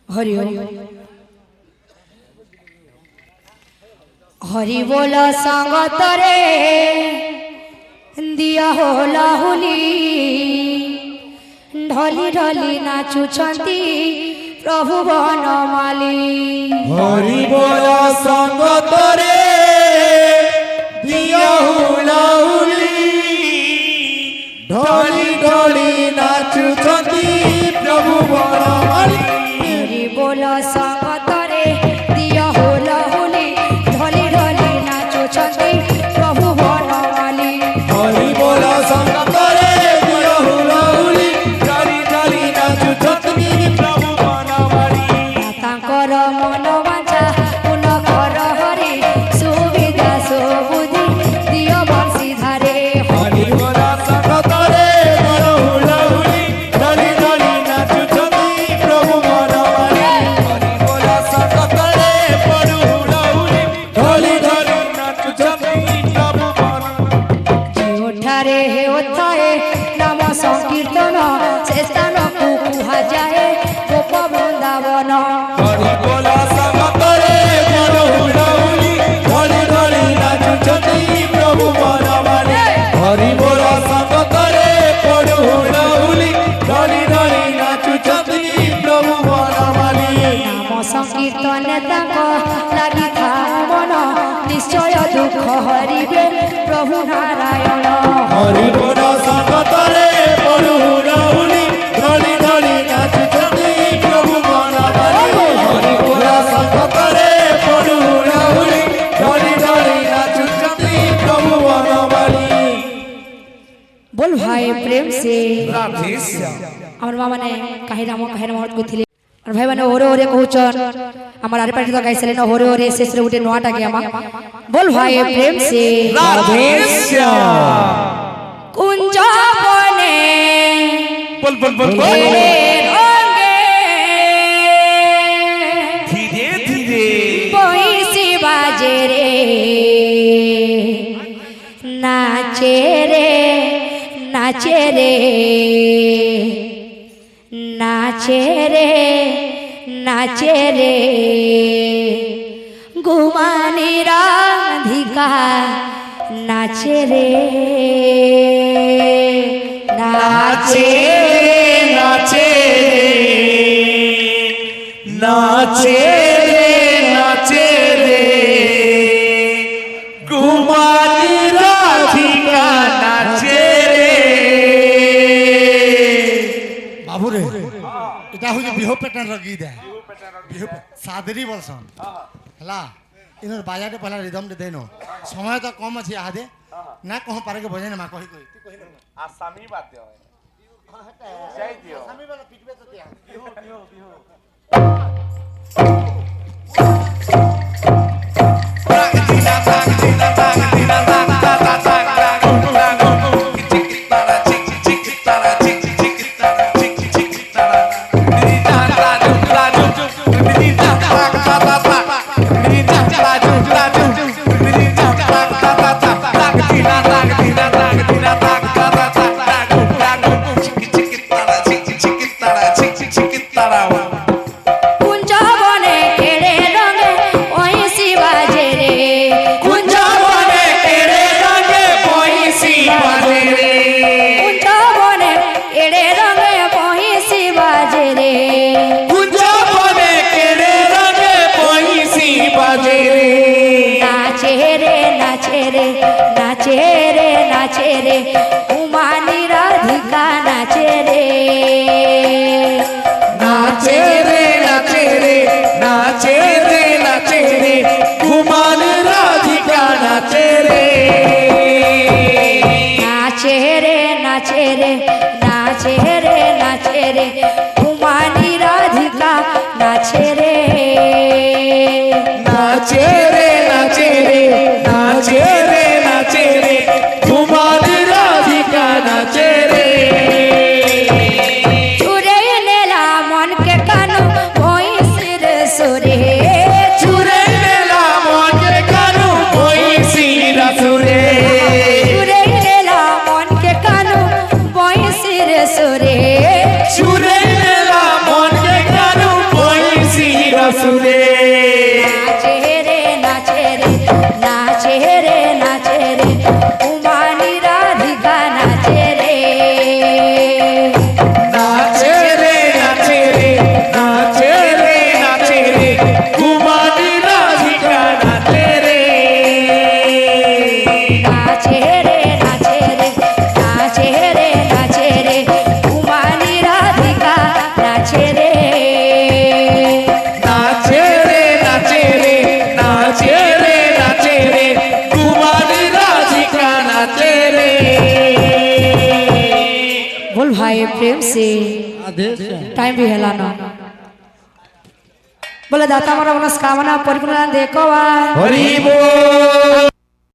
हरि हरि बोल संगत रे दिया होला हुली ढली ढली नाचुछंती प्रभु बनमाली। हरि बोल संगत रे दिया होला हुली ढली ढली नाचुछंती प्रभु बनमाली। हरि बोल संगत रे दिया होला हुली ढली ढली नाचुछंती प्रभु बनमाली। हरि बोल संगत रे दिया होला हुली ढली ढली नाचुछंती प्रभु बनमाली। तांकर मन वांछा पूर्ण कर हरि सुविधा सुबुद्धि दियो बंशी धारे। हरि बोल संगत रे दिया होला हुली ढली ढली नाचुछंती प्रभु बनमाली। हरि बोल संगत रे पडु होला हुली ढली ढली नाचुछंती प्रभु बनमाली। उठारे हे उठाए नाम संकीर्तन से स्थान को कुहा जाए गोप वृंदावन। हरि बोल संगत रे पडु होला हुली ढली ढली नाचुछंती प्रभु बनमाली। हरि बोल संगत रे पडु होला हुली ढली ढली नाचुछंती प्रभु बनमाली। नाम संकीर्तन ताको लागि था मन निश्चय दुख हरिबे प्रभु नारायण। हरि बोल संगत रे पडु होला हुली ढली ढली नाचुछंती प्रभु बनमाली। हरि बोल संगत रे पडु होला हुली ढली ढली नाचुछंती प्रभु बनमाली। बोल भाई प्रेम से राधेश्याम। আমার মা মানে কাহিরাম মহৎ কইଥିଲେ আর ভাই মানে ওরে ওরে কহুচন আমার আরে পাটি তো গাইছিলেন ওরে ওরে শেষরে উঠে নোয়াটা গে আমা বল ভাই প্রেম সে राधेश्याम। কুঞ্জ বনে बोल बोल बोल রে রঙে धीरे धीरे বইসি বাজে রে নাচে রে নাচে রে নাচে রে নাচে রে ঘুমানি রাধিকা নাচে রে নাচে नाचे नाचे नाचे रे कुमारी राधिका नाचे रे। बाबू रे এটা হচ্ছে বিহু প্যাটার্ন গীত বিহু সাদরি বলছন হলা ইনর বাজারে পহলা রিদম দে দেনো সময় তো কম আছে আদে না কহ পারে কে বজায় না মা কহি কহি তুই কহি না আসামি বাদ হয় যাই দিও আমি বলা পিটবে তো দিয়া বিহু বিহু বিহু কুঞ্জ বনে কেড়ে রঙে ওইসি বাজে রে কুঞ্জ বনে কেড়ে রঙে ওইসি বাজে রে কুঞ্জ বনে কেড়ে রঙে ওইসি বাজে রে कुंजबने केड़े रंगे पईसी बाजे रे নাচে রে নাচে রে নাচে রে নাচে রে উমানি রাধিকা নাচে রে नाचे रे नाचे रे नाचे रे नाचे रे कुमार राधिका नाचे रे नाचे रे नाचे रे नाचे रे नाचे रे उमानी राधिका नाचे रे नाचे रे नाचे रे नाचे रे नाचे रे कुमार राधिका नाचे रे चुरे नेला मन के कानो कोई सिर सुरे चुरे मेला मोटे कानू कोई सीरा सुरे चुरे नेला मन के कानो कोई सिर सुरे चुरे मेला मोटे कानू कोई भाई प्रेम से आदेश टाइम भी हेला ना बोले दाता हमारा मनस्कामना परिपूर्ण देखो भाई हरि बोल।